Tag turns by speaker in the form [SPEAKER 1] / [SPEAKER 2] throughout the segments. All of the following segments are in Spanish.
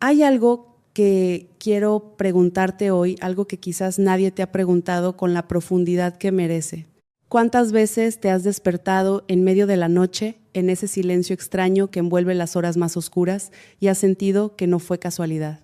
[SPEAKER 1] Hay algo que quiero preguntarte hoy, algo que quizás nadie te ha preguntado con la profundidad que merece. ¿Cuántas veces te has despertado en medio de la noche, en ese silencio extraño que envuelve las horas más oscuras, y has sentido que no fue casualidad?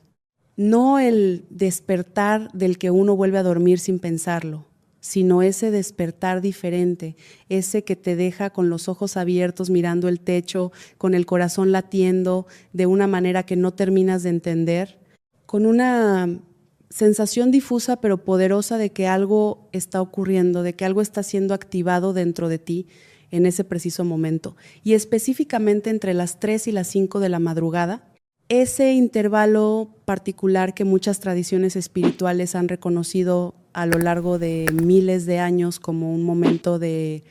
[SPEAKER 1] No el despertar del que uno vuelve a dormir sin pensarlo, sino ese despertar diferente, ese que te deja con los ojos abiertos mirando el techo, con el corazón latiendo de una manera que no terminas de entender, con una sensación difusa pero poderosa de que algo está ocurriendo, de que algo está siendo activado dentro de ti en ese preciso momento. Y específicamente entre las 3 y las 5 de la madrugada, ese intervalo particular que muchas tradiciones espirituales han reconocido a lo largo de miles de años como un momento de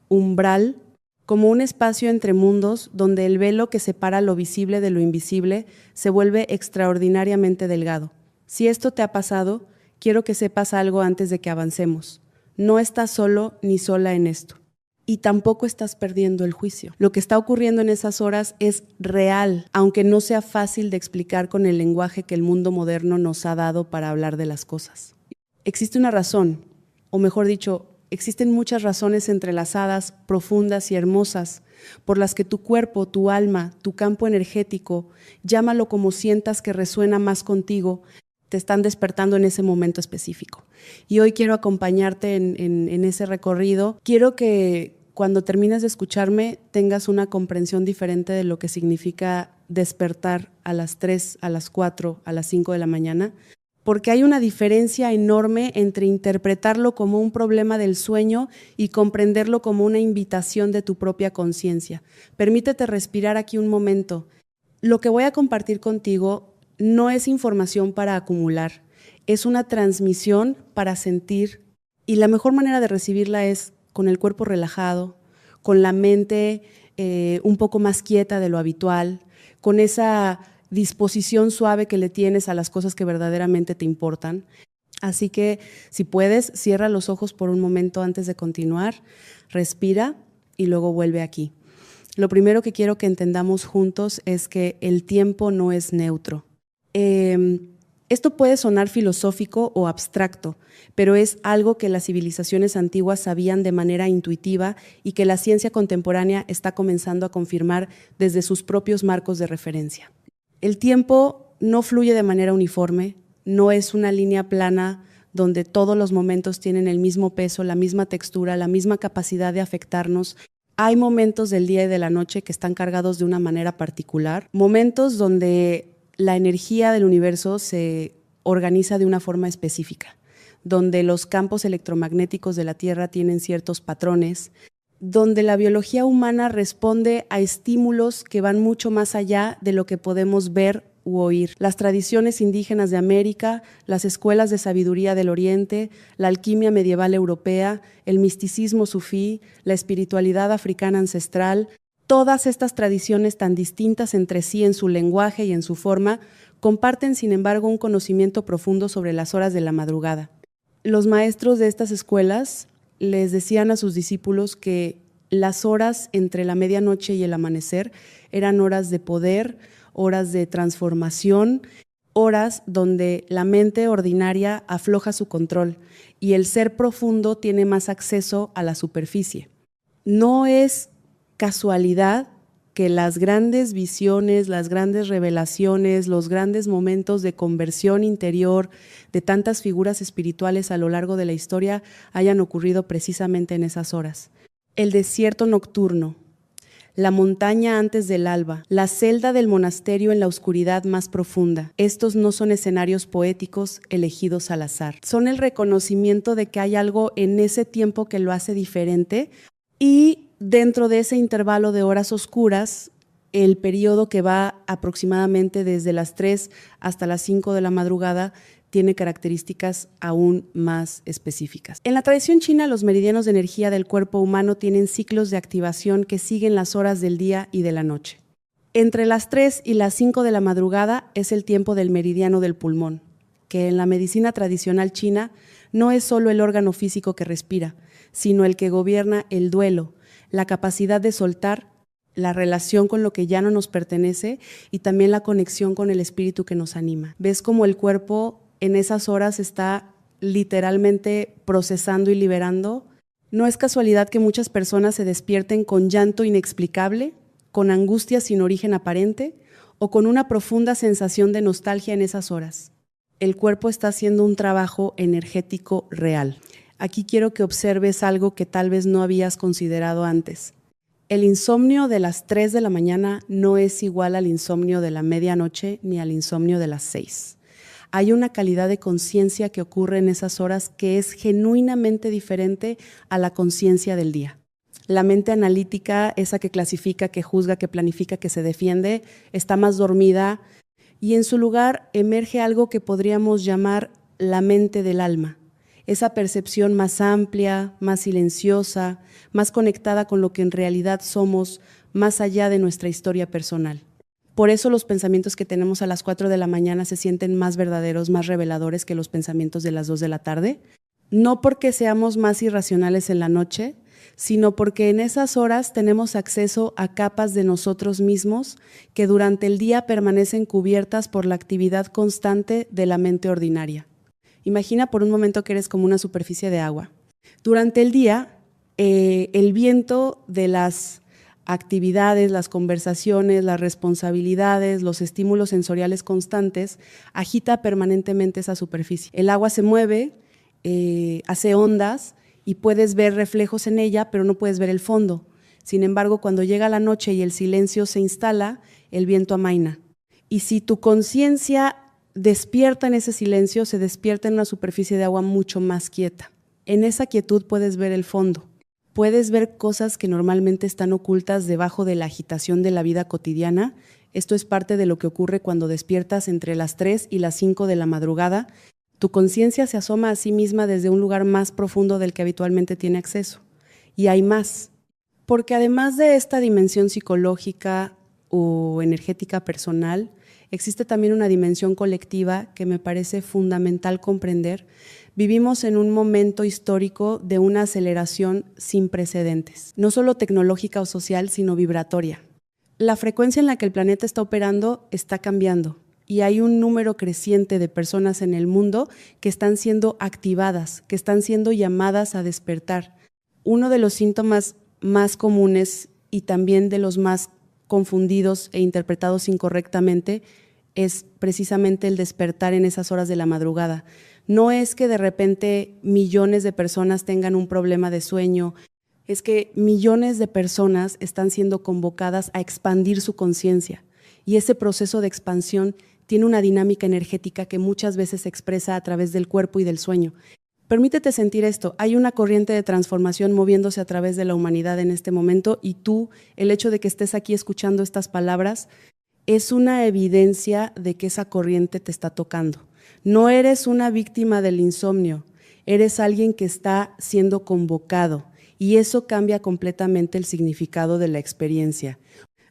[SPEAKER 1] umbral, como un espacio entre mundos donde el velo que separa lo visible de lo invisible se vuelve extraordinariamente delgado. Si esto te ha pasado, quiero que sepas algo antes de que avancemos. No estás solo ni sola en esto. Y tampoco estás perdiendo el juicio. Lo que está ocurriendo en esas horas es real, aunque no sea fácil de explicar con el lenguaje que el mundo moderno nos ha dado para hablar de las cosas. Existe una razón, o mejor dicho, existen muchas razones entrelazadas, profundas y hermosas, por las que tu cuerpo, tu alma, tu campo energético, llámalo como sientas que resuena más contigo, te están despertando en ese momento específico. Y hoy quiero acompañarte en ese recorrido. Quiero que cuando termines de escucharme tengas una comprensión diferente de lo que significa despertar a las 3, a las 4, a las 5 de la mañana, porque hay una diferencia enorme entre interpretarlo como un problema del sueño y comprenderlo como una invitación de tu propia conciencia. Permítete respirar aquí un momento. Lo que voy a compartir contigo no es información para acumular, es una transmisión para sentir, y la mejor manera de recibirla es con el cuerpo relajado, con la mente un poco más quieta de lo habitual, con esa disposición suave que le tienes a las cosas que verdaderamente te importan. Así que si puedes, cierra los ojos por un momento antes de continuar, respira y luego vuelve aquí. Lo primero que quiero que entendamos juntos es que el tiempo no es neutro. Esto puede sonar filosófico o abstracto, pero es algo que las civilizaciones antiguas sabían de manera intuitiva y que la ciencia contemporánea está comenzando a confirmar desde sus propios marcos de referencia. El tiempo no fluye de manera uniforme, no es una línea plana donde todos los momentos tienen el mismo peso, la misma textura, la misma capacidad de afectarnos. Hay momentos del día y de la noche que están cargados de una manera particular, momentos donde la energía del universo se organiza de una forma específica, donde los campos electromagnéticos de la Tierra tienen ciertos patrones, donde la biología humana responde a estímulos que van mucho más allá de lo que podemos ver u oír. Las tradiciones indígenas de América, las escuelas de sabiduría del Oriente, la alquimia medieval europea, el misticismo sufí, la espiritualidad africana ancestral, todas estas tradiciones tan distintas entre sí en su lenguaje y en su forma, comparten sin embargo un conocimiento profundo sobre las horas de la madrugada. Los maestros de estas escuelas les decían a sus discípulos que las horas entre la medianoche y el amanecer eran horas de poder, horas de transformación, horas donde la mente ordinaria afloja su control y el ser profundo tiene más acceso a la superficie. No es casualidad que las grandes visiones, las grandes revelaciones, los grandes momentos de conversión interior de tantas figuras espirituales a lo largo de la historia hayan ocurrido precisamente en esas horas. El desierto nocturno, la montaña antes del alba, la celda del monasterio en la oscuridad más profunda. Estos no son escenarios poéticos elegidos al azar. Son el reconocimiento de que hay algo en ese tiempo que lo hace diferente y dentro de ese intervalo de horas oscuras, el periodo que va aproximadamente desde las 3 hasta las 5 de la madrugada tiene características aún más específicas. En la tradición china, los meridianos de energía del cuerpo humano tienen ciclos de activación que siguen las horas del día y de la noche. Entre las 3 y las 5 de la madrugada es el tiempo del meridiano del pulmón, que en la medicina tradicional china no es solo el órgano físico que respira, sino el que gobierna el duelo, la capacidad de soltar, la relación con lo que ya no nos pertenece y también la conexión con el espíritu que nos anima. Ves cómo el cuerpo en esas horas está literalmente procesando y liberando. No es casualidad que muchas personas se despierten con llanto inexplicable, con angustia sin origen aparente o con una profunda sensación de nostalgia en esas horas. El cuerpo está haciendo un trabajo energético real. Aquí quiero que observes algo que tal vez no habías considerado antes. El insomnio de las 3 de la mañana no es igual al insomnio de la medianoche ni al insomnio de las 6. Hay una calidad de conciencia que ocurre en esas horas que es genuinamente diferente a la conciencia del día. La mente analítica, esa que clasifica, que juzga, que planifica, que se defiende, está más dormida y en su lugar emerge algo que podríamos llamar la mente del alma. Esa percepción más amplia, más silenciosa, más conectada con lo que en realidad somos, más allá de nuestra historia personal. Por eso los pensamientos que tenemos a las 4 de la mañana se sienten más verdaderos, más reveladores que los pensamientos de las 2 de la tarde. No porque seamos más irracionales en la noche, sino porque en esas horas tenemos acceso a capas de nosotros mismos que durante el día permanecen cubiertas por la actividad constante de la mente ordinaria. Imagina por un momento que eres como una superficie de agua. Durante el día, el viento de las actividades, las conversaciones, las responsabilidades, los estímulos sensoriales constantes, agita permanentemente esa superficie. El agua se mueve, hace ondas y puedes ver reflejos en ella, pero no puedes ver el fondo. Sin embargo, cuando llega la noche y el silencio se instala, el viento amaina. Y si tu conciencia despierta en ese silencio, se despierta en una superficie de agua mucho más quieta. En esa quietud puedes ver el fondo. Puedes ver cosas que normalmente están ocultas debajo de la agitación de la vida cotidiana. Esto es parte de lo que ocurre cuando despiertas entre las 3 y las 5 de la madrugada. Tu conciencia se asoma a sí misma desde un lugar más profundo del que habitualmente tiene acceso. Y hay más. Porque además de esta dimensión psicológica o energética personal, existe también una dimensión colectiva que me parece fundamental comprender. Vivimos en un momento histórico de una aceleración sin precedentes, no solo tecnológica o social, sino vibratoria. La frecuencia en la que el planeta está operando está cambiando y hay un número creciente de personas en el mundo que están siendo activadas, que están siendo llamadas a despertar. Uno de los síntomas más comunes y también de los más confundidos e interpretados incorrectamente es precisamente el despertar en esas horas de la madrugada. No es que de repente millones de personas tengan un problema de sueño, es que millones de personas están siendo convocadas a expandir su conciencia y ese proceso de expansión tiene una dinámica energética que muchas veces se expresa a través del cuerpo y del sueño. Permítete sentir esto, hay una corriente de transformación moviéndose a través de la humanidad en este momento y tú, el hecho de que estés aquí escuchando estas palabras, es una evidencia de que esa corriente te está tocando. No eres una víctima del insomnio, eres alguien que está siendo convocado y eso cambia completamente el significado de la experiencia.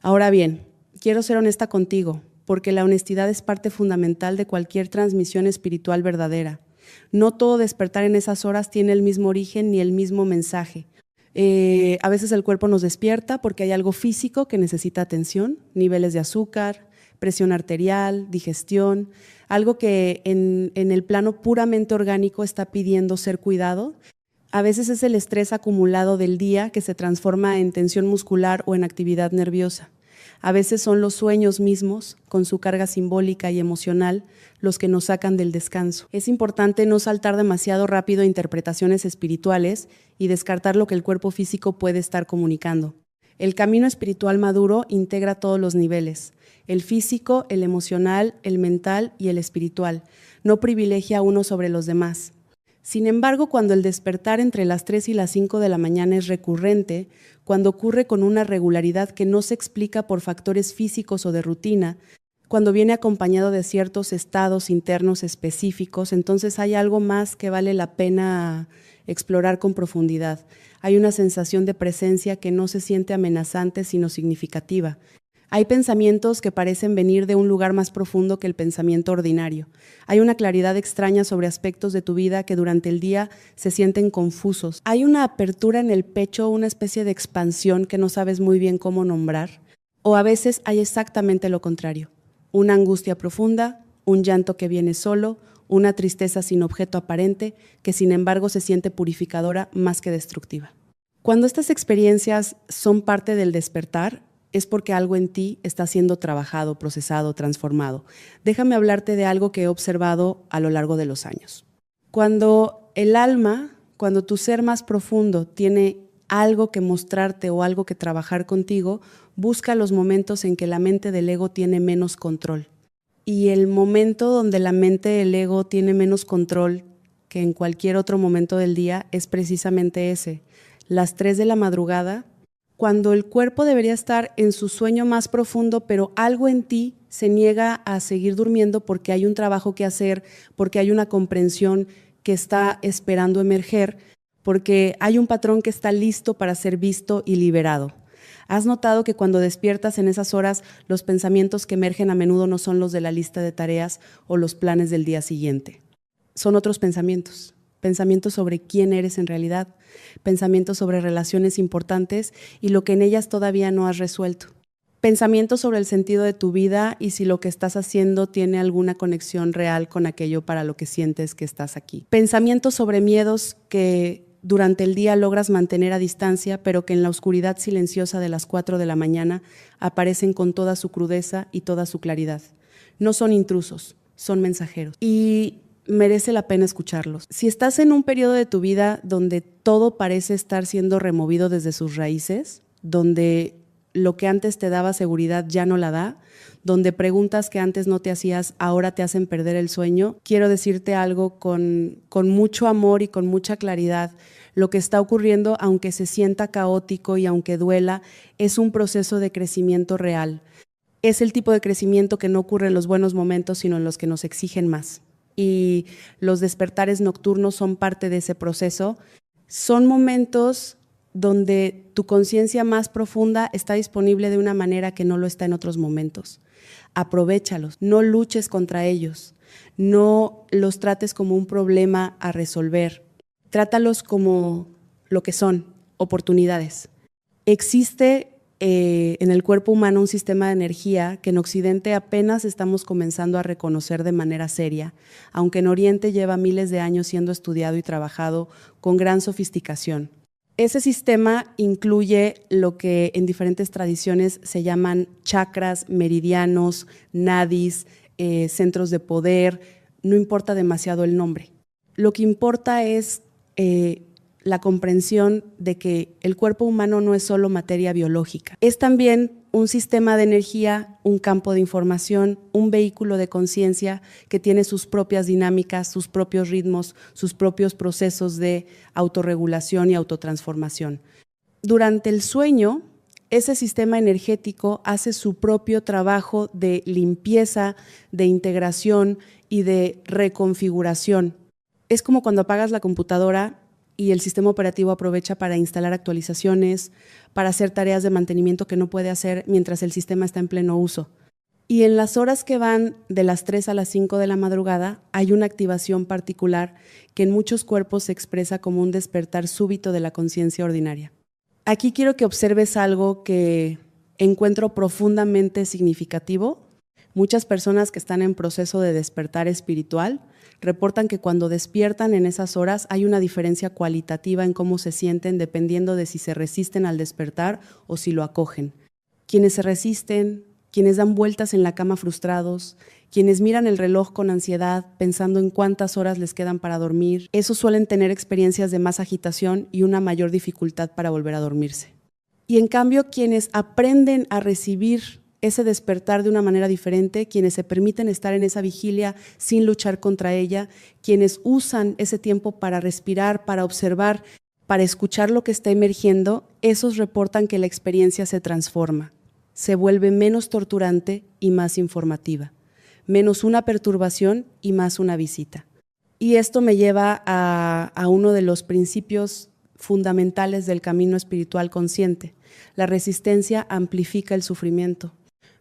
[SPEAKER 1] Ahora bien, quiero ser honesta contigo, porque la honestidad es parte fundamental de cualquier transmisión espiritual verdadera. No todo despertar en esas horas tiene el mismo origen ni el mismo mensaje. A veces el cuerpo nos despierta porque hay algo físico que necesita atención, niveles de azúcar, presión arterial, digestión, algo que en el plano puramente orgánico está pidiendo ser cuidado. A veces es el estrés acumulado del día que se transforma en tensión muscular o en actividad nerviosa. A veces son los sueños mismos, con su carga simbólica y emocional, los que nos sacan del descanso. Es importante no saltar demasiado rápido a interpretaciones espirituales y descartar lo que el cuerpo físico puede estar comunicando. El camino espiritual maduro integra todos los niveles, el físico, el emocional, el mental y el espiritual. No privilegia a uno sobre los demás. Sin embargo, cuando el despertar entre las 3 y las 5 de la mañana es recurrente, cuando ocurre con una regularidad que no se explica por factores físicos o de rutina, cuando viene acompañado de ciertos estados internos específicos, entonces hay algo más que vale la pena explorar con profundidad. Hay una sensación de presencia que no se siente amenazante, sino significativa. Hay pensamientos que parecen venir de un lugar más profundo que el pensamiento ordinario. Hay una claridad extraña sobre aspectos de tu vida que durante el día se sienten confusos. Hay una apertura en el pecho, una especie de expansión que no sabes muy bien cómo nombrar. O a veces hay exactamente lo contrario. Una angustia profunda, un llanto que viene solo, una tristeza sin objeto aparente que sin embargo se siente purificadora más que destructiva. Cuando estas experiencias son parte del despertar, es porque algo en ti está siendo trabajado, procesado, transformado. Déjame hablarte de algo que he observado a lo largo de los años. Cuando el alma, cuando tu ser más profundo tiene algo que mostrarte o algo que trabajar contigo, busca los momentos en que la mente del ego tiene menos control. Y el momento donde la mente del ego tiene menos control que en cualquier otro momento del día es precisamente ese, las 3 de la madrugada, cuando el cuerpo debería estar en su sueño más profundo, pero algo en ti se niega a seguir durmiendo porque hay un trabajo que hacer, porque hay una comprensión que está esperando emerger, porque hay un patrón que está listo para ser visto y liberado. ¿Has notado que cuando despiertas en esas horas, los pensamientos que emergen a menudo no son los de la lista de tareas o los planes del día siguiente? Son otros pensamientos. Pensamientos sobre quién eres en realidad, pensamientos sobre relaciones importantes y lo que en ellas todavía no has resuelto. Pensamientos sobre el sentido de tu vida y si lo que estás haciendo tiene alguna conexión real con aquello para lo que sientes que estás aquí. Pensamientos sobre miedos que durante el día logras mantener a distancia, pero que en la oscuridad silenciosa de las 4 de la mañana aparecen con toda su crudeza y toda su claridad. No son intrusos, son mensajeros. Y merece la pena escucharlos. Si estás en un periodo de tu vida donde todo parece estar siendo removido desde sus raíces, donde lo que antes te daba seguridad ya no la da, donde preguntas que antes no te hacías ahora te hacen perder el sueño, quiero decirte algo con mucho amor y con mucha claridad. Lo que está ocurriendo, aunque se sienta caótico y aunque duela, es un proceso de crecimiento real. Es el tipo de crecimiento que no ocurre en los buenos momentos, sino en los que nos exigen más. Y los despertares nocturnos son parte de ese proceso. Son momentos donde tu conciencia más profunda está disponible de una manera que no lo está en otros momentos. Aprovéchalos, no luches contra ellos, no los trates como un problema a resolver, trátalos como lo que son, oportunidades. Existe en el cuerpo humano un sistema de energía que en Occidente apenas estamos comenzando a reconocer de manera seria, aunque en Oriente lleva miles de años siendo estudiado y trabajado con gran sofisticación. Ese sistema incluye lo que en diferentes tradiciones se llaman chakras, meridianos, nadis, centros de poder, no importa demasiado el nombre. Lo que importa es la comprensión de que el cuerpo humano no es solo materia biológica, es también un sistema de energía, un campo de información, un vehículo de conciencia que tiene sus propias dinámicas, sus propios ritmos, sus propios procesos de autorregulación y autotransformación. Durante el sueño, ese sistema energético hace su propio trabajo de limpieza, de integración y de reconfiguración. Es como cuando apagas la computadora y el sistema operativo aprovecha para instalar actualizaciones, para hacer tareas de mantenimiento que no puede hacer mientras el sistema está en pleno uso. Y en las horas que van de las 3 a las 5 de la madrugada hay una activación particular que en muchos cuerpos se expresa como un despertar súbito de la conciencia ordinaria. Aquí quiero que observes algo que encuentro profundamente significativo. Muchas personas que están en proceso de despertar espiritual reportan que cuando despiertan en esas horas hay una diferencia cualitativa en cómo se sienten dependiendo de si se resisten al despertar o si lo acogen. Quienes se resisten, quienes dan vueltas en la cama frustrados, quienes miran el reloj con ansiedad pensando en cuántas horas les quedan para dormir, esos suelen tener experiencias de más agitación y una mayor dificultad para volver a dormirse. Y en cambio, quienes aprenden a recibir ese despertar de una manera diferente, quienes se permiten estar en esa vigilia sin luchar contra ella, quienes usan ese tiempo para respirar, para observar, para escuchar lo que está emergiendo, esos reportan que la experiencia se transforma, se vuelve menos torturante y más informativa, menos una perturbación y más una visita. Y esto me lleva a uno de los principios fundamentales del camino espiritual consciente. La resistencia amplifica el sufrimiento.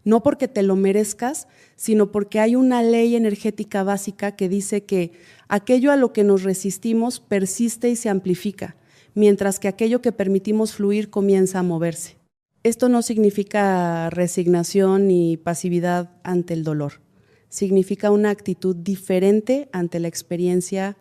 [SPEAKER 1] No porque te lo merezcas, sino porque hay una ley energética básica que dice que aquello a lo que nos resistimos persiste y se amplifica, mientras que aquello que permitimos fluir comienza a moverse. Esto no significa resignación ni pasividad ante el dolor. Significa una actitud diferente ante la experiencia,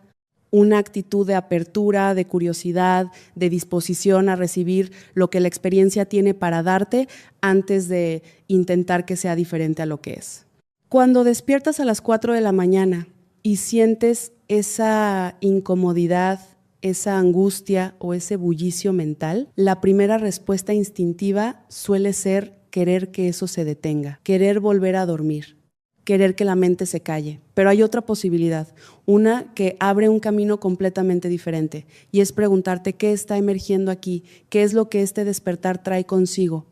[SPEAKER 1] una actitud de apertura, de curiosidad, de disposición a recibir lo que la experiencia tiene para darte antes de intentar que sea diferente a lo que es. Cuando despiertas a las 4 de la mañana y sientes esa incomodidad, esa angustia o ese bullicio mental, la primera respuesta instintiva suele ser querer que eso se detenga, querer volver a dormir, querer que la mente se calle. Pero hay otra posibilidad, una que abre un camino completamente diferente, y es preguntarte qué está emergiendo aquí, qué es lo que este despertar trae consigo,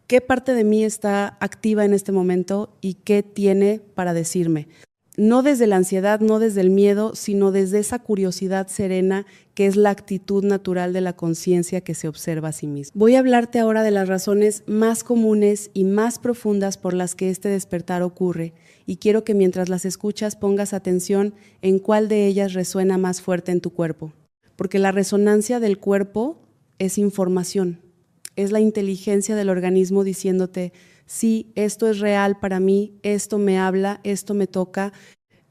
[SPEAKER 1] qué parte de mí está activa en este momento y qué tiene para decirme. No desde la ansiedad, no desde el miedo, sino desde esa curiosidad serena que es la actitud natural de la conciencia que se observa a sí misma. Voy a hablarte ahora de las razones más comunes y más profundas por las que este despertar ocurre, y quiero que mientras las escuchas pongas atención en cuál de ellas resuena más fuerte en tu cuerpo, porque la resonancia del cuerpo es información, es la inteligencia del organismo diciéndote: sí, esto es real para mí, esto me habla, esto me toca.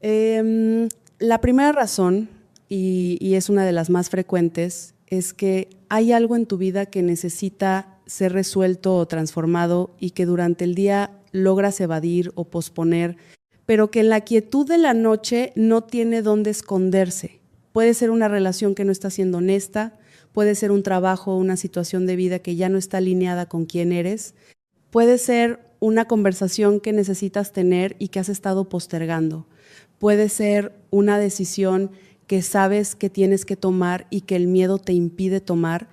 [SPEAKER 1] La primera razón, y es una de las más frecuentes, es que hay algo en tu vida que necesita ser resuelto o transformado y que durante el día logras evadir o posponer, pero que en la quietud de la noche no tiene dónde esconderse. Puede ser una relación que no está siendo honesta, puede ser un trabajo o una situación de vida que ya no está alineada con quién eres, puede ser una conversación que necesitas tener y que has estado postergando. Puede ser una decisión que sabes que tienes que tomar y que el miedo te impide tomar.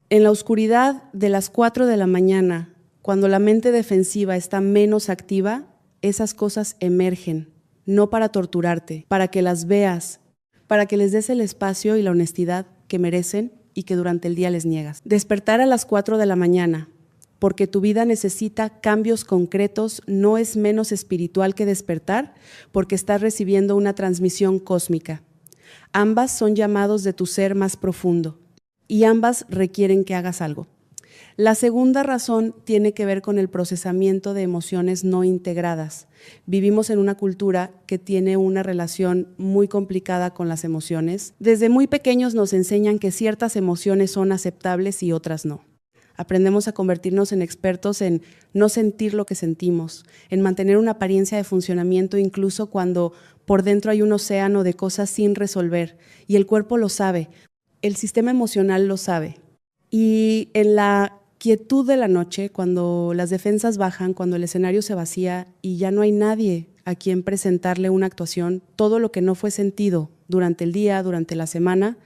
[SPEAKER 1] En la oscuridad de las 4 de la mañana, cuando la mente defensiva está menos activa, esas cosas emergen, no para torturarte, para que las veas, para que les des el espacio y la honestidad que merecen y que durante el día les niegas. Despertar a las 4 de la mañana, porque tu vida necesita cambios concretos, no es menos espiritual que despertar, porque estás recibiendo una transmisión cósmica. Ambas son llamados de tu ser más profundo y ambas requieren que hagas algo. La segunda razón tiene que ver con el procesamiento de emociones no integradas. Vivimos en una cultura que tiene una relación muy complicada con las emociones. Desde muy pequeños nos enseñan que ciertas emociones son aceptables y otras no. Aprendemos a convertirnos en expertos en no sentir lo que sentimos, en mantener una apariencia de funcionamiento incluso cuando por dentro hay un océano de cosas sin resolver, y el cuerpo lo sabe, el sistema emocional lo sabe. Y en la quietud de la noche, cuando las defensas bajan, cuando el escenario se vacía y ya no hay nadie a quien presentarle una actuación, todo lo que no fue sentido durante el día, durante la semana,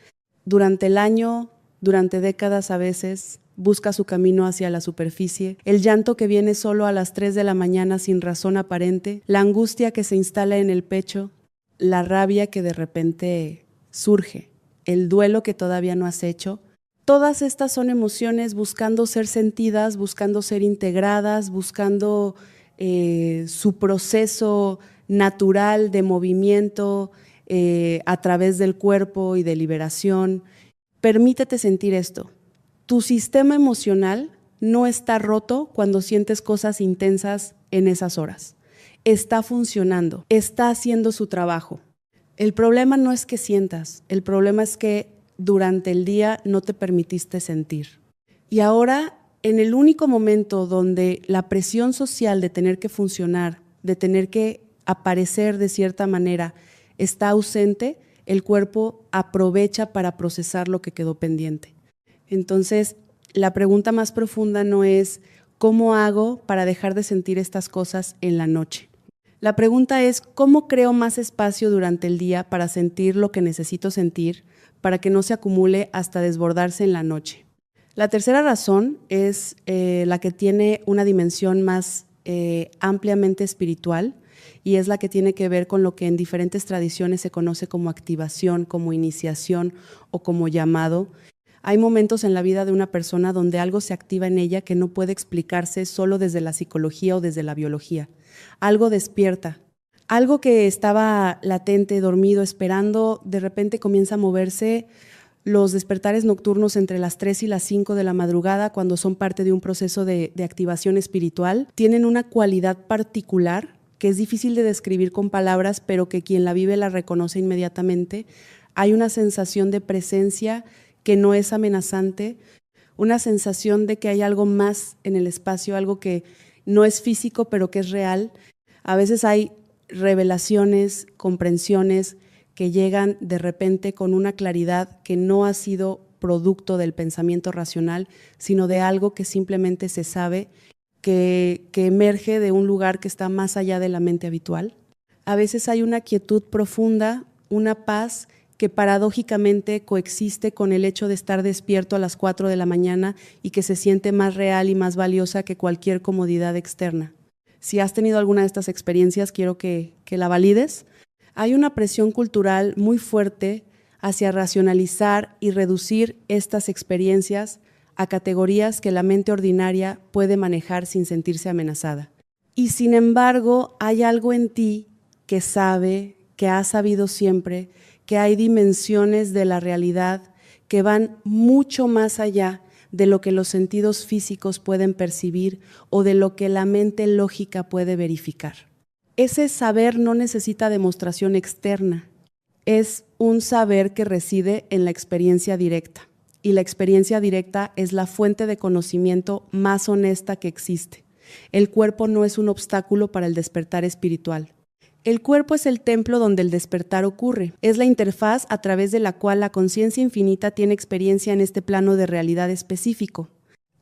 [SPEAKER 1] durante el año, durante décadas a veces, busca su camino hacia la superficie, el llanto que viene solo a las 3 de la mañana sin razón aparente, la angustia que se instala en el pecho, la rabia que de repente surge, el duelo que todavía no has hecho. Todas estas son emociones buscando ser sentidas, buscando ser integradas, buscando su proceso natural de movimiento a través del cuerpo y de liberación. Permítete sentir esto. Tu sistema emocional no está roto cuando sientes cosas intensas en esas horas. Está funcionando, está haciendo su trabajo. El problema no es que sientas, el problema es que durante el día no te permitiste sentir. Y ahora, en el único momento donde la presión social de tener que funcionar, de tener que aparecer de cierta manera, está ausente, el cuerpo aprovecha para procesar lo que quedó pendiente. Entonces, la pregunta más profunda no es ¿cómo hago para dejar de sentir estas cosas en la noche? La pregunta es ¿cómo creo más espacio durante el día para sentir lo que necesito sentir, para que no se acumule hasta desbordarse en la noche? La tercera razón es la que tiene una dimensión más ampliamente espiritual, y es la que tiene que ver con lo que en diferentes tradiciones se conoce como activación, como iniciación o como llamado. Hay momentos en la vida de una persona donde algo se activa en ella que no puede explicarse solo desde la psicología o desde la biología. Algo despierta. Algo que estaba latente, dormido, esperando, de repente comienza a moverse. Los despertares nocturnos entre las 3 y las 5 de la madrugada, cuando son parte de un proceso de activación espiritual, tienen una cualidad particular que es difícil de describir con palabras, pero que quien la vive la reconoce inmediatamente. Hay una sensación de presencia que no es amenazante, una sensación de que hay algo más en el espacio, algo que no es físico, pero que es real. A veces hay revelaciones, comprensiones que llegan de repente con una claridad que no ha sido producto del pensamiento racional, sino de algo que simplemente se sabe, que emerge de un lugar que está más allá de la mente habitual. A veces hay una quietud profunda, una paz que paradójicamente coexiste con el hecho de estar despierto a las 4 de la mañana y que se siente más real y más valiosa que cualquier comodidad externa. Si has tenido alguna de estas experiencias, quiero que la valides. Hay una presión cultural muy fuerte hacia racionalizar y reducir estas experiencias a categorías que la mente ordinaria puede manejar sin sentirse amenazada. Y sin embargo, hay algo en ti que sabe, que ha sabido siempre, que hay dimensiones de la realidad que van mucho más allá de lo que los sentidos físicos pueden percibir o de lo que la mente lógica puede verificar. Ese saber no necesita demostración externa, es un saber que reside en la experiencia directa. Y la experiencia directa es la fuente de conocimiento más honesta que existe. El cuerpo no es un obstáculo para el despertar espiritual. El cuerpo es el templo donde el despertar ocurre. Es la interfaz a través de la cual la conciencia infinita tiene experiencia en este plano de realidad específico.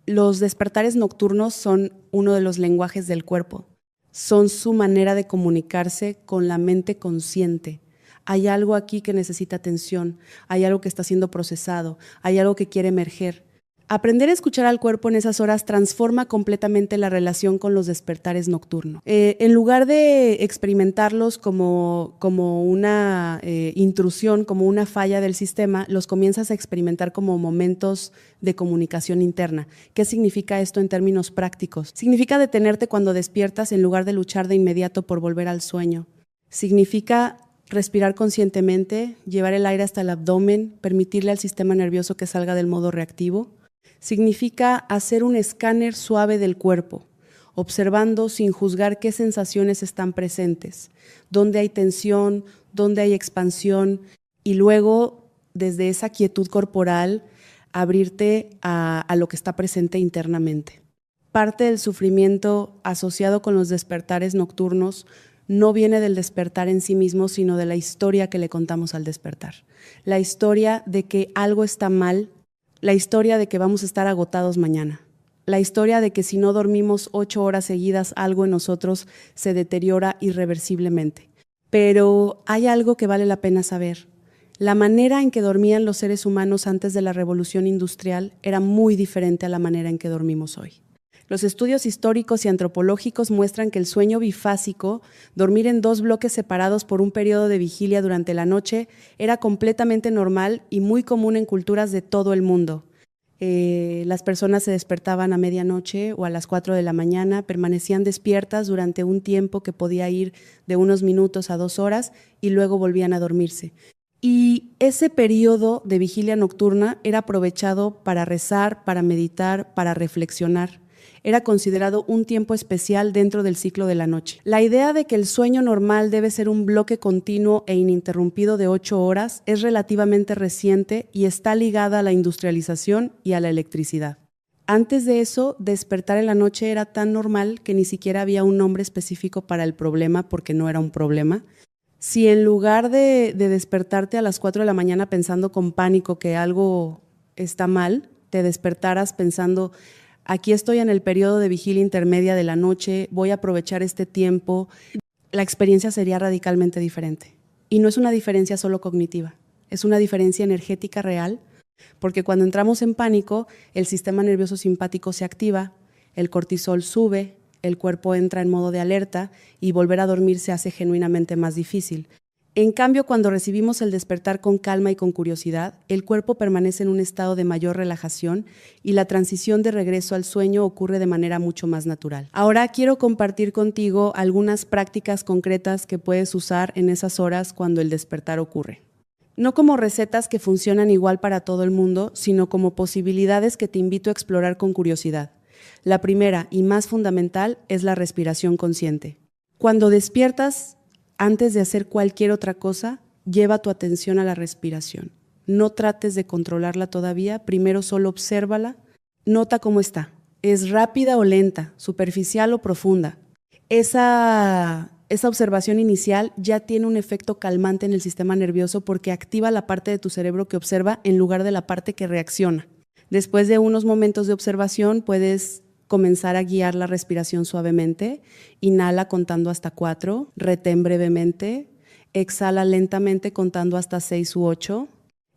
[SPEAKER 1] Los despertares nocturnos son uno de los lenguajes del cuerpo. Son su manera de comunicarse con la mente consciente. Hay algo aquí que necesita atención, hay algo que está siendo procesado, hay algo que quiere emerger. Aprender a escuchar al cuerpo en esas horas transforma completamente la relación con los despertares nocturnos. En lugar de experimentarlos como una intrusión, como una falla del sistema, los comienzas a experimentar como momentos de comunicación interna. ¿Qué significa esto en términos prácticos? Significa detenerte cuando despiertas en lugar de luchar de inmediato por volver al sueño. Significa respirar conscientemente, llevar el aire hasta el abdomen, permitirle al sistema nervioso que salga del modo reactivo. Significa hacer un escáner suave del cuerpo, observando sin juzgar qué sensaciones están presentes, dónde hay tensión, dónde hay expansión, y luego, desde esa quietud corporal, abrirte a lo que está presente internamente. Parte del sufrimiento asociado con los despertares nocturnos no viene del despertar en sí mismo, sino de la historia que le contamos al despertar. La historia de que algo está mal, la historia de que vamos a estar agotados mañana, la historia de que si no dormimos 8 horas seguidas, algo en nosotros se deteriora irreversiblemente. Pero hay algo que vale la pena saber. La manera en que dormían los seres humanos antes de la revolución industrial era muy diferente a la manera en que dormimos hoy. Los estudios históricos y antropológicos muestran que el sueño bifásico, dormir en 2 bloques separados por un periodo de vigilia durante la noche, era completamente normal y muy común en culturas de todo el mundo. Las personas se despertaban a medianoche o a las 4 de la mañana, permanecían despiertas durante un tiempo que podía ir de unos minutos a 2 horas y luego volvían a dormirse. Y ese periodo de vigilia nocturna era aprovechado para rezar, para meditar, para reflexionar. Era considerado un tiempo especial dentro del ciclo de la noche. La idea de que el sueño normal debe ser un bloque continuo e ininterrumpido de 8 horas es relativamente reciente y está ligada a la industrialización y a la electricidad. Antes de eso, despertar en la noche era tan normal que ni siquiera había un nombre específico para el problema porque no era un problema. Si en lugar de despertarte a las 4 de la mañana pensando con pánico que algo está mal, te despertaras pensando: aquí estoy en el periodo de vigilia intermedia de la noche, voy a aprovechar este tiempo, la experiencia sería radicalmente diferente. Y no es una diferencia solo cognitiva, es una diferencia energética real, porque cuando entramos en pánico, el sistema nervioso simpático se activa, el cortisol sube, el cuerpo entra en modo de alerta y volver a dormir se hace genuinamente más difícil. En cambio, cuando recibimos el despertar con calma y con curiosidad, el cuerpo permanece en un estado de mayor relajación y la transición de regreso al sueño ocurre de manera mucho más natural. Ahora quiero compartir contigo algunas prácticas concretas que puedes usar en esas horas cuando el despertar ocurre. No como recetas que funcionan igual para todo el mundo, sino como posibilidades que te invito a explorar con curiosidad. La primera y más fundamental es la respiración consciente. Cuando despiertas, antes de hacer cualquier otra cosa, lleva tu atención a la respiración. No trates de controlarla todavía, primero solo obsérvala. Nota cómo está. ¿Es rápida o lenta? ¿Superficial o profunda? Esa observación inicial ya tiene un efecto calmante en el sistema nervioso porque activa la parte de tu cerebro que observa en lugar de la parte que reacciona. Después de unos momentos de observación, puedes comenzar a guiar la respiración suavemente. Inhala contando hasta 4, retén brevemente, exhala lentamente contando hasta 6 u 8.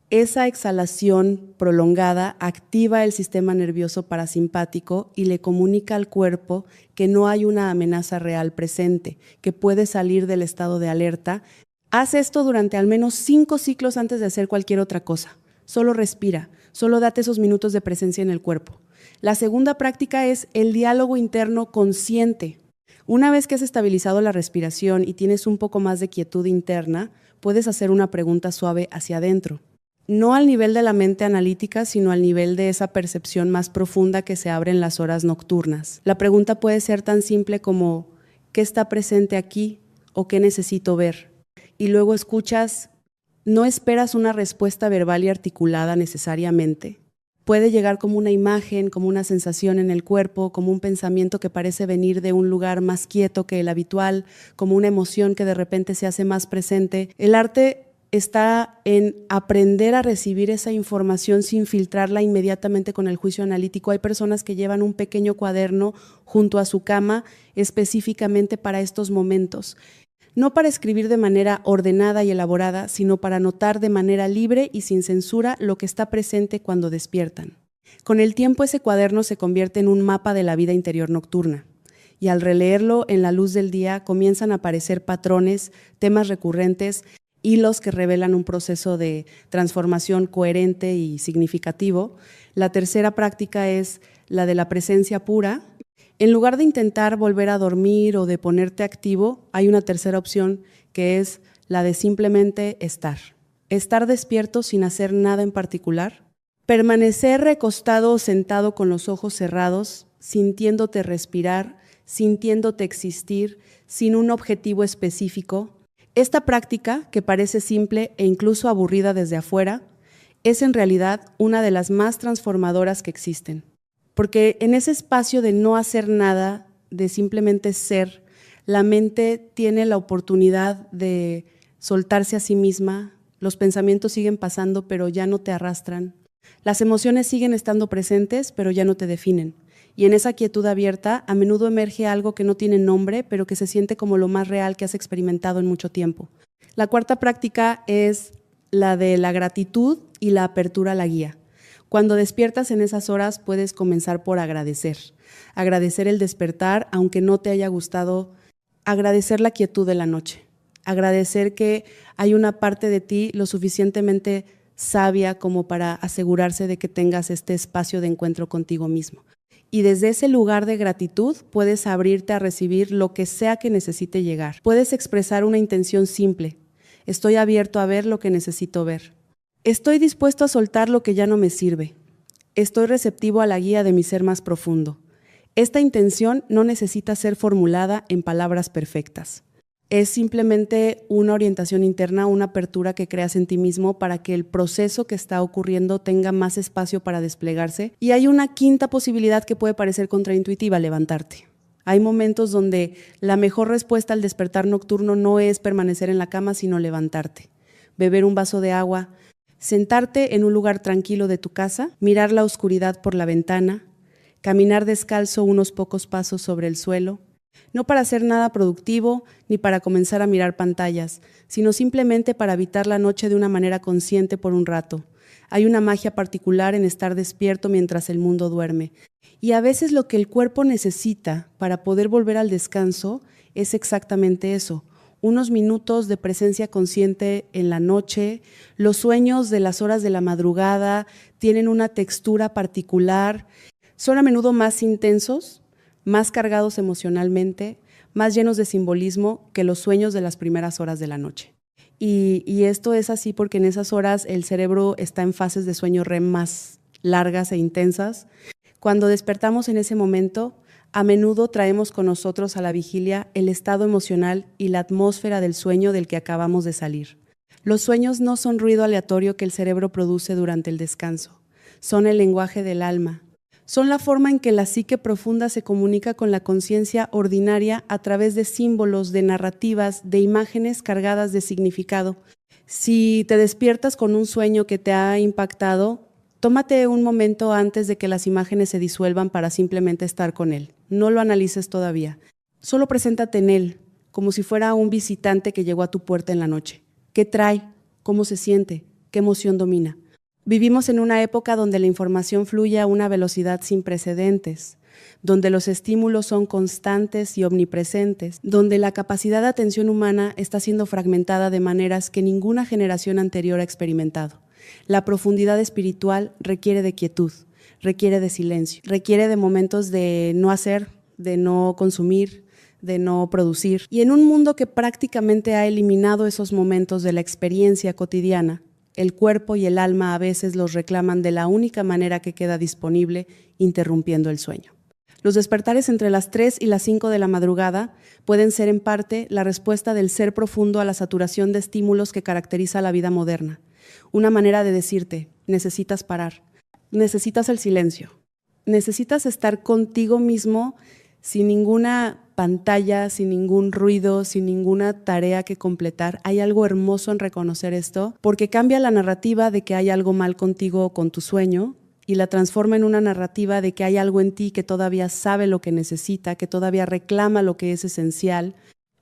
[SPEAKER 1] Esa exhalación prolongada activa el sistema nervioso parasimpático y le comunica al cuerpo que no hay una amenaza real presente, que puede salir del estado de alerta. Haz esto durante al menos 5 ciclos antes de hacer cualquier otra cosa. Solo respira, solo date esos minutos de presencia en el cuerpo. La segunda práctica es el diálogo interno consciente. Una vez que has estabilizado la respiración y tienes un poco más de quietud interna, puedes hacer una pregunta suave hacia adentro. No al nivel de la mente analítica, sino al nivel de esa percepción más profunda que se abre en las horas nocturnas. La pregunta puede ser tan simple como ¿qué está presente aquí o qué necesito ver? Y luego escuchas, no esperas una respuesta verbal y articulada necesariamente. Puede llegar como una imagen, como una sensación en el cuerpo, como un pensamiento que parece venir de un lugar más quieto que el habitual, como una emoción que de repente se hace más presente. El arte está en aprender a recibir esa información sin filtrarla inmediatamente con el juicio analítico. Hay personas que llevan un pequeño cuaderno junto a su cama específicamente para estos momentos. No para escribir de manera ordenada y elaborada, sino para notar de manera libre y sin censura lo que está presente cuando despiertan. Con el tiempo ese cuaderno se convierte en un mapa de la vida interior nocturna. Y al releerlo en la luz del día comienzan a aparecer patrones, temas recurrentes, hilos que revelan un proceso de transformación coherente y significativo. La tercera práctica es la de la presencia pura. En lugar de intentar volver a dormir o de ponerte activo, hay una tercera opción que es la de simplemente estar. Estar despierto sin hacer nada en particular. Permanecer recostado o sentado con los ojos cerrados, sintiéndote respirar, sintiéndote existir, sin un objetivo específico. Esta práctica, que parece simple e incluso aburrida desde afuera, es en realidad una de las más transformadoras que existen. Porque en ese espacio de no hacer nada, de simplemente ser, la mente tiene la oportunidad de soltarse a sí misma, los pensamientos siguen pasando pero ya no te arrastran, las emociones siguen estando presentes pero ya no te definen. Y en esa quietud abierta a menudo emerge algo que no tiene nombre pero que se siente como lo más real que has experimentado en mucho tiempo. La cuarta práctica es la de la gratitud y la apertura a la guía. Cuando despiertas en esas horas puedes comenzar por agradecer. Agradecer el despertar, aunque no te haya gustado. Agradecer la quietud de la noche. Agradecer que hay una parte de ti lo suficientemente sabia como para asegurarse de que tengas este espacio de encuentro contigo mismo. Y desde ese lugar de gratitud puedes abrirte a recibir lo que sea que necesite llegar. Puedes expresar una intención simple. Estoy abierto a ver lo que necesito ver. Estoy dispuesto a soltar lo que ya no me sirve. Estoy receptivo a la guía de mi ser más profundo. Esta intención no necesita ser formulada en palabras perfectas. Es simplemente una orientación interna, una apertura que creas en ti mismo para que el proceso que está ocurriendo tenga más espacio para desplegarse. Y hay una quinta posibilidad que puede parecer contraintuitiva: levantarte. Hay momentos donde la mejor respuesta al despertar nocturno no es permanecer en la cama, sino levantarte. Beber un vaso de agua, sentarte en un lugar tranquilo de tu casa, mirar la oscuridad por la ventana, caminar descalzo unos pocos pasos sobre el suelo, no para hacer nada productivo ni para comenzar a mirar pantallas, sino simplemente para habitar la noche de una manera consciente por un rato. Hay una magia particular en estar despierto mientras el mundo duerme. Y a veces lo que el cuerpo necesita para poder volver al descanso es exactamente eso: unos minutos de presencia consciente en la noche. Los sueños de las horas de la madrugada tienen una textura particular, son a menudo más intensos, más cargados emocionalmente, más llenos de simbolismo que los sueños de las primeras horas de la noche. Y esto es así porque en esas horas el cerebro está en fases de sueño REM más largas e intensas. Cuando despertamos en ese momento, a menudo traemos con nosotros a la vigilia el estado emocional y la atmósfera del sueño del que acabamos de salir. Los sueños no son ruido aleatorio que el cerebro produce durante el descanso. Son el lenguaje del alma. Son la forma en que la psique profunda se comunica con la conciencia ordinaria a través de símbolos, de narrativas, de imágenes cargadas de significado. Si te despiertas con un sueño que te ha impactado, tómate un momento antes de que las imágenes se disuelvan para simplemente estar con él. No lo analices todavía. Solo preséntate en él, como si fuera un visitante que llegó a tu puerta en la noche. ¿Qué trae? ¿Cómo se siente? ¿Qué emoción domina? Vivimos en una época donde la información fluye a una velocidad sin precedentes, donde los estímulos son constantes y omnipresentes, donde la capacidad de atención humana está siendo fragmentada de maneras que ninguna generación anterior ha experimentado. La profundidad espiritual requiere de quietud, requiere de silencio, requiere de momentos de no hacer, de no consumir, de no producir. Y en un mundo que prácticamente ha eliminado esos momentos de la experiencia cotidiana, el cuerpo y el alma a veces los reclaman de la única manera que queda disponible, interrumpiendo el sueño. Los despertares entre las 3 y las 5 de la madrugada pueden ser en parte la respuesta del ser profundo a la saturación de estímulos que caracteriza la vida moderna. Una manera de decirte, necesitas parar, necesitas el silencio, necesitas estar contigo mismo sin ninguna pantalla, sin ningún ruido, sin ninguna tarea que completar. Hay algo hermoso en reconocer esto, porque cambia la narrativa de que hay algo mal contigo o con tu sueño y la transforma en una narrativa de que hay algo en ti que todavía sabe lo que necesita, que todavía reclama lo que es esencial.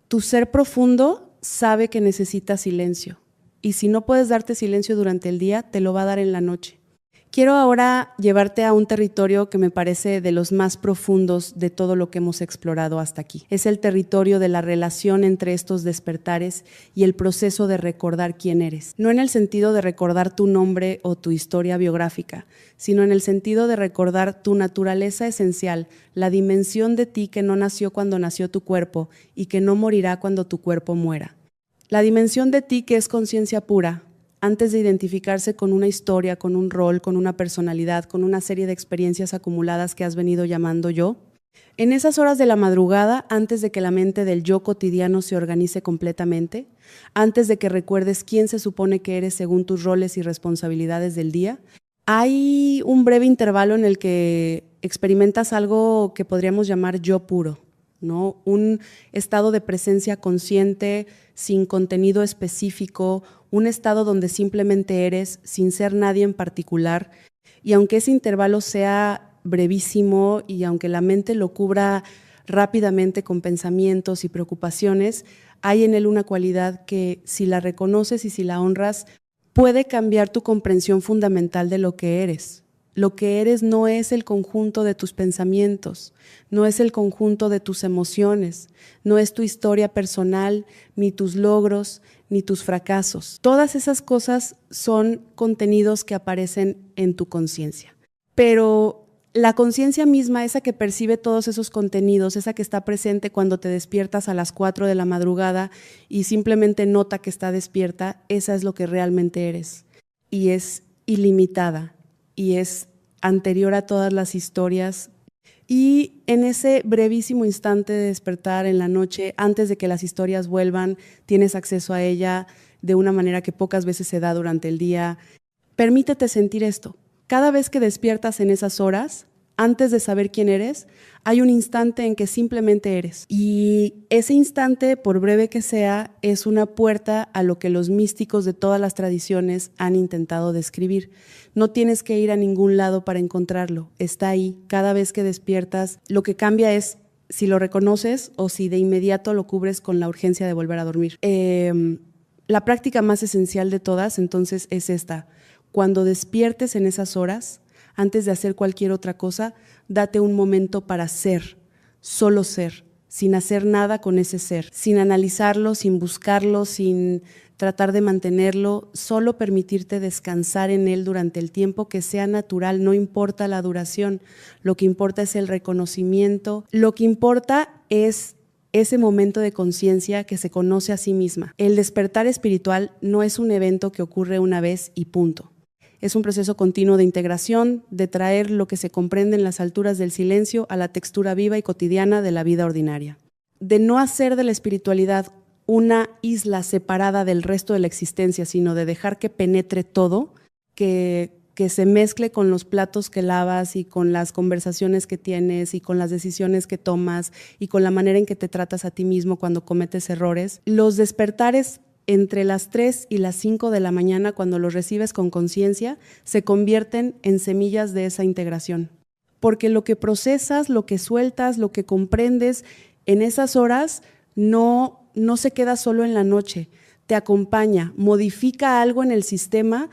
[SPEAKER 1] Tu ser profundo sabe que necesita silencio y si no puedes darte silencio durante el día, te lo va a dar en la noche. Quiero ahora llevarte a un territorio que me parece de los más profundos de todo lo que hemos explorado hasta aquí. Es el territorio de la relación entre estos despertares y el proceso de recordar quién eres. No en el sentido de recordar tu nombre o tu historia biográfica, sino en el sentido de recordar tu naturaleza esencial, la dimensión de ti que no nació cuando nació tu cuerpo y que no morirá cuando tu cuerpo muera. La dimensión de ti que es conciencia pura, antes de identificarse con una historia, con un rol, con una personalidad, con una serie de experiencias acumuladas que has venido llamando yo. En esas horas de la madrugada, antes de que la mente del yo cotidiano se organice completamente, antes de que recuerdes quién se supone que eres según tus roles y responsabilidades del día, hay un breve intervalo en el que experimentas algo que podríamos llamar yo puro, ¿no? Un estado de presencia consciente, sin contenido específico, un estado donde simplemente eres, sin ser nadie en particular, y aunque ese intervalo sea brevísimo y aunque la mente lo cubra rápidamente con pensamientos y preocupaciones, hay en él una cualidad que, si la reconoces y si la honras, puede cambiar tu comprensión fundamental de lo que eres. Lo que eres no es el conjunto de tus pensamientos, no es el conjunto de tus emociones, no es tu historia personal, ni tus logros, ni tus fracasos. Todas esas cosas son contenidos que aparecen en tu conciencia. Pero la conciencia misma, esa que percibe todos esos contenidos, esa que está presente cuando te despiertas a las 4 de la madrugada y simplemente nota que está despierta, esa es lo que realmente eres. Y es ilimitada. Y es anterior a todas las historias. Y en ese brevísimo instante de despertar en la noche, antes de que las historias vuelvan, tienes acceso a ella de una manera que pocas veces se da durante el día. Permítete sentir esto. Cada vez que despiertas en esas horas, antes de saber quién eres, hay un instante en que simplemente eres. Y ese instante, por breve que sea, es una puerta a lo que los místicos de todas las tradiciones han intentado describir. No tienes que ir a ningún lado para encontrarlo. Está ahí. Cada vez que despiertas, lo que cambia es si lo reconoces o si de inmediato lo cubres con la urgencia de volver a dormir. La práctica más esencial de todas, entonces, es esta. Cuando despiertes en esas horas, antes de hacer cualquier otra cosa, date un momento para ser, solo ser, sin hacer nada con ese ser, sin analizarlo, sin buscarlo, sin tratar de mantenerlo, solo permitirte descansar en él durante el tiempo que sea natural, no importa la duración, lo que importa es el reconocimiento, lo que importa es ese momento de conciencia que se conoce a sí misma. El despertar espiritual no es un evento que ocurre una vez y punto. Es un proceso continuo de integración, de traer lo que se comprende en las alturas del silencio a la textura viva y cotidiana de la vida ordinaria. De no hacer de la espiritualidad una isla separada del resto de la existencia, sino de dejar que penetre todo, que se mezcle con los platos que lavas y con las conversaciones que tienes y con las decisiones que tomas y con la manera en que te tratas a ti mismo cuando cometes errores. Los despertares entre las 3 y las 5 de la mañana, cuando los recibes con conciencia, se convierten en semillas de esa integración. Porque lo que procesas, lo que sueltas, lo que comprendes en esas horas no se queda solo en la noche, te acompaña, modifica algo en el sistema,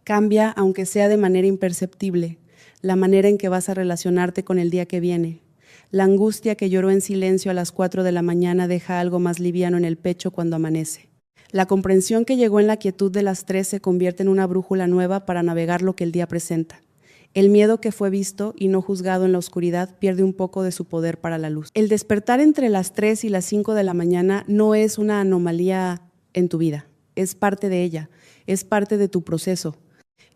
[SPEAKER 1] cambia, aunque sea de manera imperceptible, la manera en que vas a relacionarte con el día que viene. La angustia que lloró en silencio a las 4 de la mañana deja algo más liviano en el pecho cuando amanece. La comprensión que llegó en la quietud de las 3 se convierte en una brújula nueva para navegar lo que el día presenta. El miedo que fue visto y no juzgado en la oscuridad pierde un poco de su poder para la luz. El despertar entre las 3 y las 5 de la mañana no es una anomalía en tu vida, es parte de ella, es parte de tu proceso.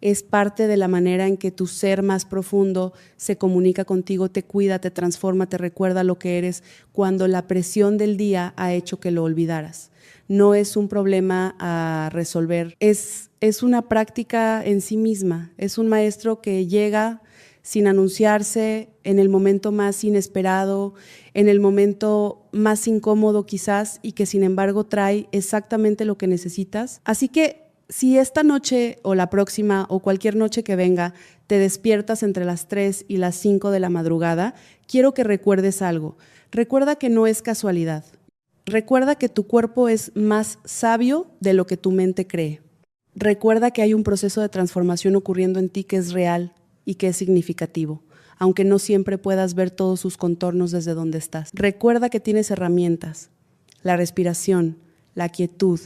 [SPEAKER 1] Es parte de la manera en que tu ser más profundo se comunica contigo, te cuida, te transforma, te recuerda lo que eres cuando la presión del día ha hecho que lo olvidaras. No es un problema a resolver, es una práctica en sí misma, es un maestro que llega sin anunciarse en el momento más inesperado, en el momento más incómodo quizás, y que sin embargo trae exactamente lo que necesitas. Así que si esta noche o la próxima o cualquier noche que venga te despiertas entre las 3 y las 5 de la madrugada, quiero que recuerdes algo. Recuerda que no es casualidad. Recuerda que tu cuerpo es más sabio de lo que tu mente cree. Recuerda que hay un proceso de transformación ocurriendo en ti que es real y que es significativo, aunque no siempre puedas ver todos sus contornos desde donde estás. Recuerda que tienes herramientas, la respiración, la quietud,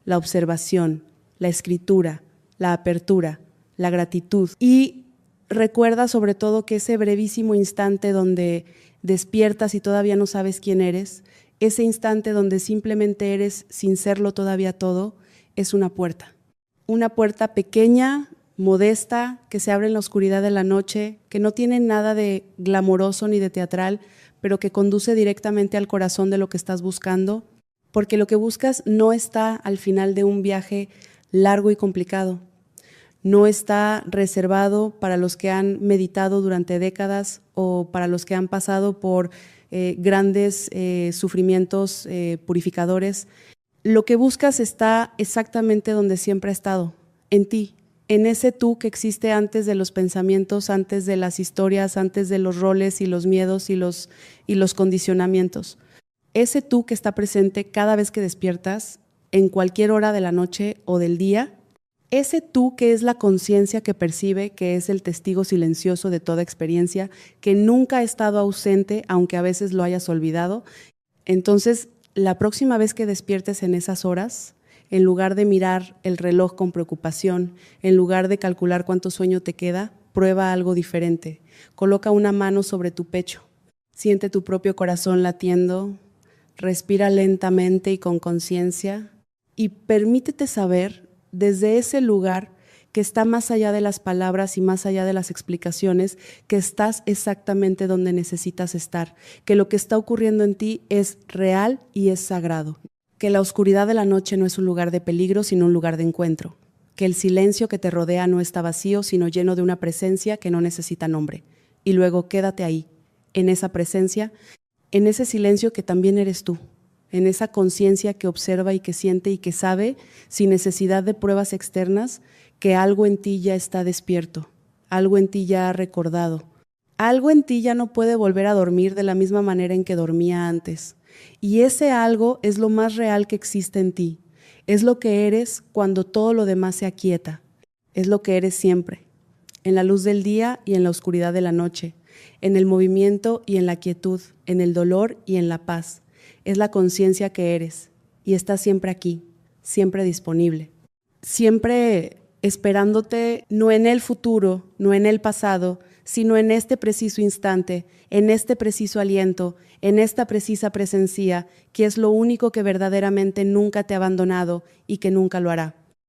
[SPEAKER 1] la observación, la escritura, la apertura, la gratitud. Y recuerda sobre todo que ese brevísimo instante donde despiertas y todavía no sabes quién eres, ese instante donde simplemente eres sin serlo todavía todo, es una puerta. Una puerta pequeña, modesta, que se abre en la oscuridad de la noche, que no tiene nada de glamoroso ni de teatral, pero que conduce directamente al corazón de lo que estás buscando, porque lo que buscas no está al final de un viaje largo y complicado. No está reservado para los que han meditado durante décadas o para los que han pasado por grandes sufrimientos purificadores. Lo que buscas está exactamente donde siempre ha estado, en ti, en ese tú que existe antes de los pensamientos, antes de las historias, antes de los roles y los miedos y los condicionamientos. Ese tú que está presente cada vez que despiertas, en cualquier hora de la noche o del día, ese tú que es la conciencia que percibe, que es el testigo silencioso de toda experiencia, que nunca ha estado ausente, aunque a veces lo hayas olvidado. Entonces, la próxima vez que despiertes en esas horas, en lugar de mirar el reloj con preocupación, en lugar de calcular cuánto sueño te queda, prueba algo diferente. Coloca una mano sobre tu pecho. Siente tu propio corazón latiendo. Respira lentamente y con conciencia. Y permítete saber desde ese lugar que está más allá de las palabras y más allá de las explicaciones, que estás exactamente donde necesitas estar, que lo que está ocurriendo en ti es real y es sagrado, que la oscuridad de la noche no es un lugar de peligro, sino un lugar de encuentro, que el silencio que te rodea no está vacío, sino lleno de una presencia que no necesita nombre. Y luego quédate ahí, en esa presencia, en ese silencio que también eres tú, en esa conciencia que observa y que siente y que sabe, sin necesidad de pruebas externas, que algo en ti ya está despierto, algo en ti ya ha recordado, algo en ti ya no puede volver a dormir de la misma manera en que dormía antes. Y ese algo es lo más real que existe en ti, es lo que eres cuando todo lo demás se aquieta, es lo que eres siempre, en la luz del día y en la oscuridad de la noche, en el movimiento y en la quietud, en el dolor y en la paz. Es la conciencia que eres y está siempre aquí, siempre disponible. Siempre esperándote, no en el futuro, no en el pasado, sino en este preciso instante, en este preciso aliento, en esta precisa presencia, que es lo único que verdaderamente nunca te ha abandonado y que nunca lo hará.